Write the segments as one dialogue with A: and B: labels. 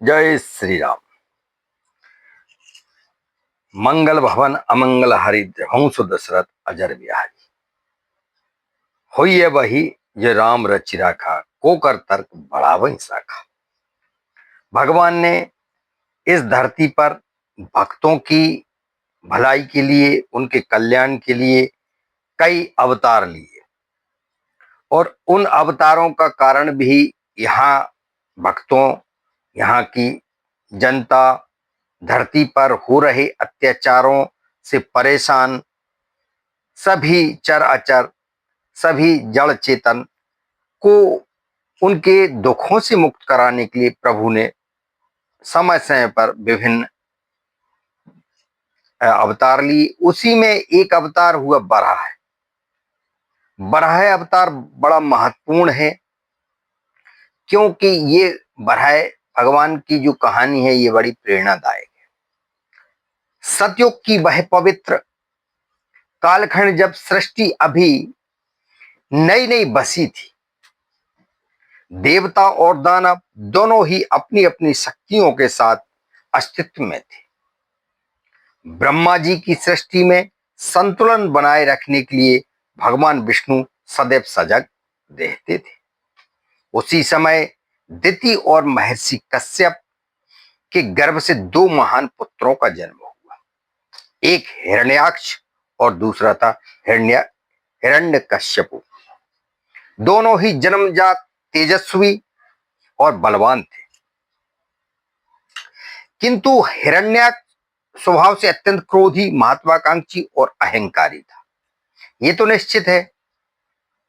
A: जय श्री राम। मंगल भवन अमंगल हरिद्र हंस दशरथ अजर बिहारी। होइए वही जो राम रचि राखा, को कर तर्क बढ़ावई शाखा। भगवान ने इस धरती पर भक्तों की भलाई के लिए, उनके कल्याण के लिए कई अवतार लिए और उन अवतारों का कारण भी यहाँ भक्तों, यहाँ की जनता धरती पर हो रहे अत्याचारों से परेशान सभी चर अचर, सभी जड़ चेतन को उनके दुखों से मुक्त कराने के लिए प्रभु ने समय समय पर विभिन्न अवतार लिए। उसी में एक अवतार हुआ बराह। बराह अवतार बड़ा महत्वपूर्ण है क्योंकि ये बराह भगवान की जो कहानी है ये बड़ी प्रेरणादायक है। सतयुग की वह पवित्र कालखंड जब सृष्टि अभी नई नई बसी थी, देवता और दानव दोनों ही अपनी अपनी शक्तियों के साथ अस्तित्व में थे। ब्रह्मा जी की सृष्टि में संतुलन बनाए रखने के लिए भगवान विष्णु सदैव सजग रहते थे। उसी समय दिति और महर्षि कश्यप के गर्भ से दो महान पुत्रों का जन्म हुआ। एक हिरण्याक्ष और दूसरा था हिरण्यकश्यप। दोनों ही जन्मजात तेजस्वी और बलवान थे, किंतु हिरण्याक्ष स्वभाव से अत्यंत क्रोधी, महत्वाकांक्षी और अहंकारी था। ये तो निश्चित है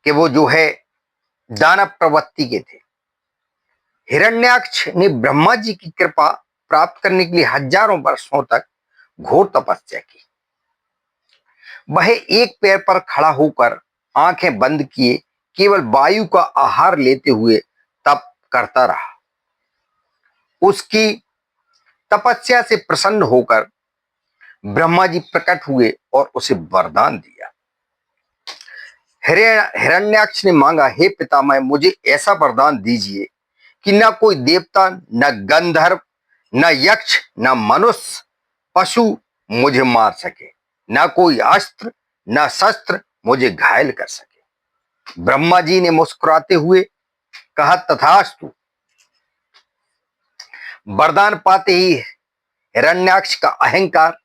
A: कि वो जो है दानव प्रवृत्ति के थे। हिरण्याक्ष ने ब्रह्मा जी की कृपा प्राप्त करने के लिए हजारों वर्षों तक घोर तपस्या की। वह एक पैर पर खड़ा होकर आंखें बंद किए केवल वायु का आहार लेते हुए तप करता रहा। उसकी तपस्या से प्रसन्न होकर ब्रह्मा जी प्रकट हुए और उसे वरदान दिया। हिरण्याक्ष ने मांगा, हे पितामह, मुझे ऐसा वरदान दीजिए कि न कोई देवता, न गंधर्व, न यक्ष, न मनुष्य, पशु मुझे मार सके, न कोई अस्त्र न शस्त्र मुझे घायल कर सके। ब्रह्मा जी ने मुस्कुराते हुए कहा, तथास्तु। वरदान पाते ही हिरण्याक्ष का अहंकार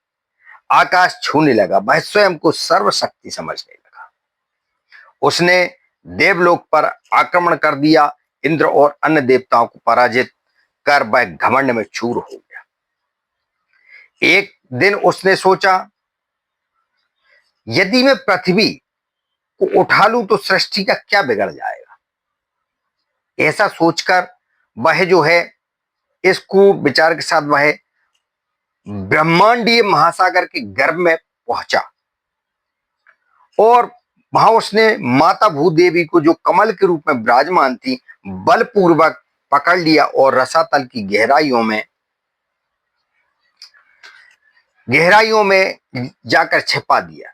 A: आकाश छूने लगा। वह स्वयं को सर्वशक्ति समझने लगा। उसने देवलोक पर आक्रमण कर दिया। इंद्र और अन्य देवताओं को पराजित कर वह घमंड में चूर हो गया। एक दिन उसने सोचा, यदि मैं पृथ्वी को उठा लूं तो सृष्टि का क्या बिगड़ जाएगा। ऐसा सोचकर वह जो है इसको विचार के साथ वह ब्रह्मांडीय महासागर के गर्भ में पहुंचा और वहां उसने माता भूदेवी को, जो कमल के रूप में विराजमान थी, बलपूर्वक पकड़ लिया और रसातल की गहराइयों में जाकर छिपा दिया।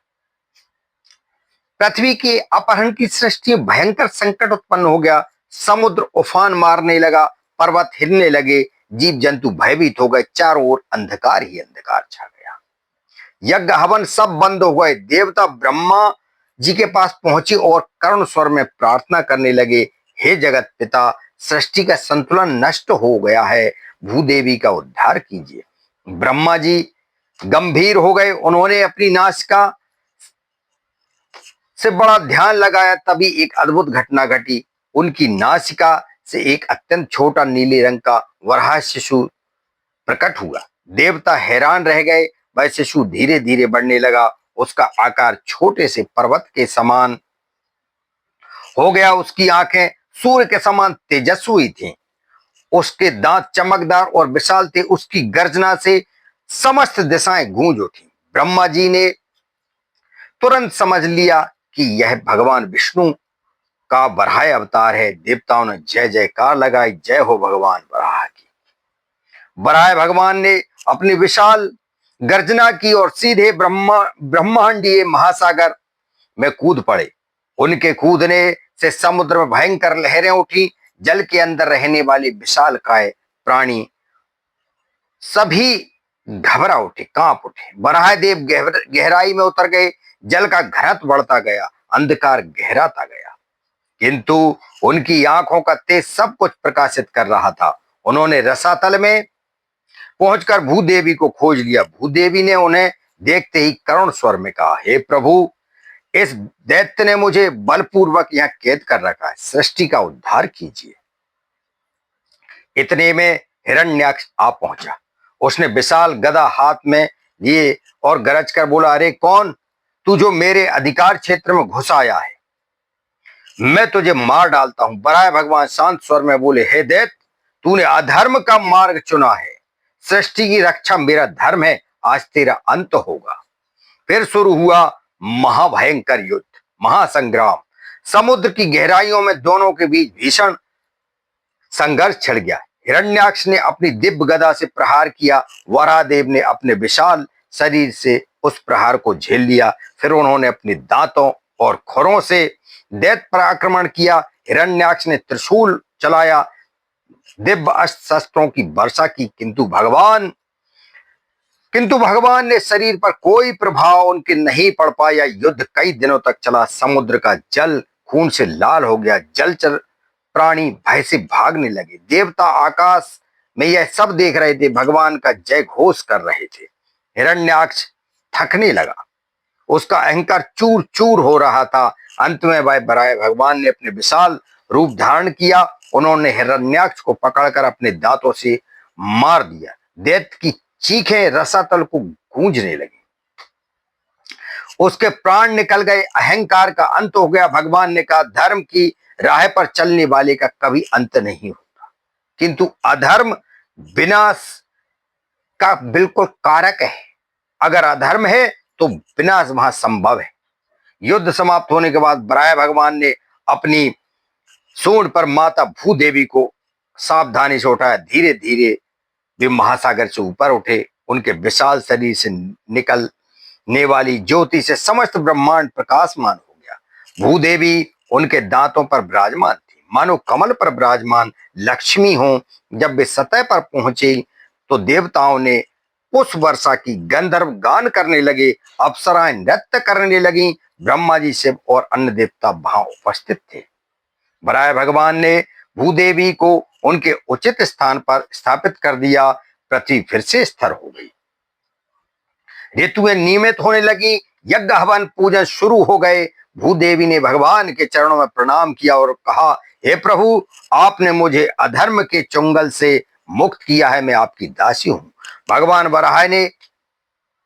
A: पृथ्वी के अपहरण की सृष्टि में भयंकर संकट उत्पन्न हो गया। समुद्र उफान मारने लगा, पर्वत हिलने लगे, जीव जंतु भयभीत हो गए। चारों ओर अंधकार ही अंधकार छा गया। यज्ञ हवन सब बंद हो गए। देवता ब्रह्मा जी के पास पहुंचे और करुण स्वर में प्रार्थना करने लगे, हे जगत पिता, सृष्टि का संतुलन नष्ट हो गया है, भूदेवी का उद्धार कीजिए। ब्रह्मा जी गंभीर हो गए। उन्होंने अपनी नासिका से बड़ा ध्यान लगाया। तभी एक अद्भुत घटना घटी। उनकी नासिका से एक अत्यंत छोटा नीले रंग का वराह शिशु प्रकट हुआ। देवता हैरान रह गए। वह शिशु धीरे धीरे बढ़ने लगा। उसका आकार छोटे से पर्वत के समान हो गया। उसकी आंखें सूर्य के समान तेजस्वी थीं। उसके दांत चमकदार और विशाल थे। उसकी गर्जना से समस्त दिशाएं गूंज उठी। ब्रह्मा जी ने तुरंत समझ लिया कि यह भगवान विष्णु का वराह अवतार है। देवताओं ने जय जयकार लगाई, जय हो भगवान वराह की। वराह भगवान ने अपनी विशाल गर्जना की और सीधे ब्रह्मांडीय महासागर में कूद पड़े। उनके कूदने से समुद्र में भयंकर लहरें उठी। जल के अंदर रहने वाले विशालकाय प्राणी सभी घबरा उठे, कांप उठे। वराहदेव गहराई में उतर गए। जल का घनत्व बढ़ता गया, अंधकार गहराता गया, किंतु उनकी आंखों का तेज सब कुछ प्रकाशित कर रहा था। उन्होंने रसातल में पहुंचकर भूदेवी को खोज लिया। भूदेवी ने उन्हें देखते ही करुण स्वर में कहा, हे प्रभु, इस दैत्य ने मुझे बलपूर्वक यहां कैद कर रखा है, सृष्टि का उद्धार कीजिए। इतने में हिरण्याक्ष आ पहुंचा। उसने विशाल गदा हाथ में लिए और गरज कर बोला, अरे कौन तू जो मेरे अधिकार क्षेत्र में घुस आया है? मैं तुझे मार डालता हूं। बराह भगवान शांत स्वर में बोले, हे दैत्य, तूने अधर्म का मार्ग चुना है। सृष्टि की रक्षा मेरा धर्म है, आज तेरा अंत होगा। फिर शुरू हुआ महाभयंकर युद्ध, महासंग्राम। समुद्र की गहराइयों में दोनों के बीच भीषण संघर्ष छिड़ गया। हिरण्याक्ष ने अपनी दिव्य गदा से प्रहार किया। वराहदेव ने अपने विशाल शरीर से उस प्रहार को झेल लिया। फिर उन्होंने अपने दांतों और खुरों से दैत्य पर आक्रमण किया। हिरण्याक्ष ने त्रिशूल चलाया, दिव्य अस्त्र शस्त्रों की वर्षा की, किंतु भगवान ने शरीर पर कोई प्रभाव उनके नहीं पड़ पाया। युद्ध कई दिनों तक चला। समुद्र का जल खून से लाल हो गया। जलचर प्राणी भय से भागने लगे। देवता आकाश में यह सब देख रहे थे, भगवान का जय घोष कर रहे थे। हिरण्याक्ष थकने लगा, उसका अहंकार चूर चूर हो रहा था। अंत में बराह भगवान ने अपने विशाल रूप धारण किया। उन्होंने हिरण्याक्ष को पकड़कर अपने दांतों से मार दिया। दैत्य की चीखें रसातल को गूंजने लगी, उसके प्राण निकल गए, अहंकार का अंत हो गया। भगवान ने कहा, धर्म की राह पर चलने वाले का कभी अंत नहीं होता, किंतु अधर्म विनाश का बिल्कुल कारक है। अगर अधर्म है तो विनाश वहां संभव है। युद्ध समाप्त होने के बाद बराह भगवान ने अपनी सूंड पर माता भूदेवी को सावधानी से उठाया। धीरे धीरे वे महासागर से ऊपर उठे। उनके विशाल शरीर से निकलने वाली ज्योति से समस्त ब्रह्मांड प्रकाशमान हो गया। भूदेवी उनके दांतों पर विराजमान थी, मानो कमल पर विराजमान लक्ष्मी हो। जब वे सतह पर पहुंचे तो देवताओं ने पुष्प वर्षा की, गंधर्व गान करने लगे, अप्सराएं नृत्य करने लगी। ब्रह्मा जी, शिव और अन्य देवता वहां उपस्थित थे। बराह भगवान ने भूदेवी को उनके उचित स्थान पर स्थापित कर दिया। पृथ्वी फिर से स्थिर हो गई। ऋतुएं नियमित होने लगी। यज्ञ हवन पूजन शुरू हो गए। भूदेवी ने भगवान के चरणों में प्रणाम किया और कहा, हे प्रभु, आपने मुझे अधर्म के चुंगल से मुक्त किया है, मैं आपकी दासी हूं। भगवान वराह ने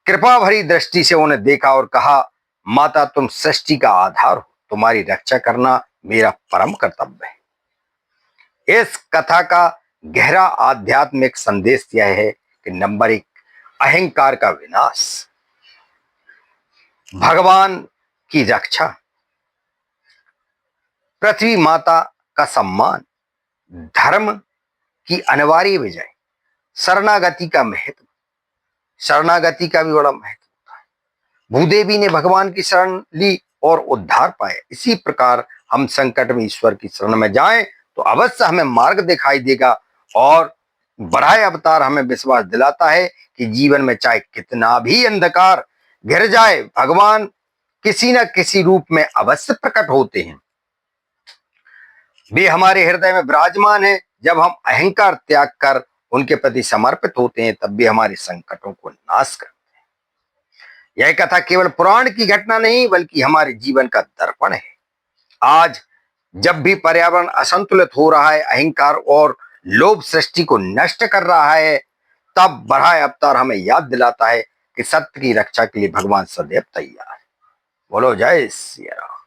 A: कृपा भरी दृष्टि से उन्हें देखा और कहा, माता, तुम सृष्टि का आधार हो, तुम्हारी रक्षा करना मेरा परम कर्तव्य है। इस कथा का गहरा आध्यात्मिक संदेश यह है कि नंबर 1, अहंकार का विनाश, भगवान की रक्षा, पृथ्वी माता का सम्मान, धर्म की अनिवार्य विजय, शरणागति का महत्व। शरणागति का भी बड़ा महत्व होता है। भूदेवी ने भगवान की शरण ली और उद्धार पाया। इसी प्रकार हम संकट में ईश्वर की शरण में जाएं तो अवश्य हमें मार्ग दिखाई देगा। और बराह अवतार हमें विश्वास दिलाता है कि जीवन में चाहे कितना भी अंधकार घिर जाए, भगवान किसी न किसी रूप में अवश्य प्रकट होते हैं। वे हमारे हृदय में विराजमान है। जब हम अहंकार त्याग कर उनके प्रति समर्पित होते हैं, तब भी हमारे संकटों को नाश करते हैं। यह कथा केवल पुराण की घटना नहीं, बल्कि हमारे जीवन का दर्पण है। आज जब भी पर्यावरण असंतुलित हो रहा है, अहंकार और लोभ सृष्टि को नष्ट कर रहा है, तब बराह अवतार हमें याद दिलाता है कि सत्य की रक्षा के लिए भगवान सदैव तैयार है। बोलो जय श्री राम।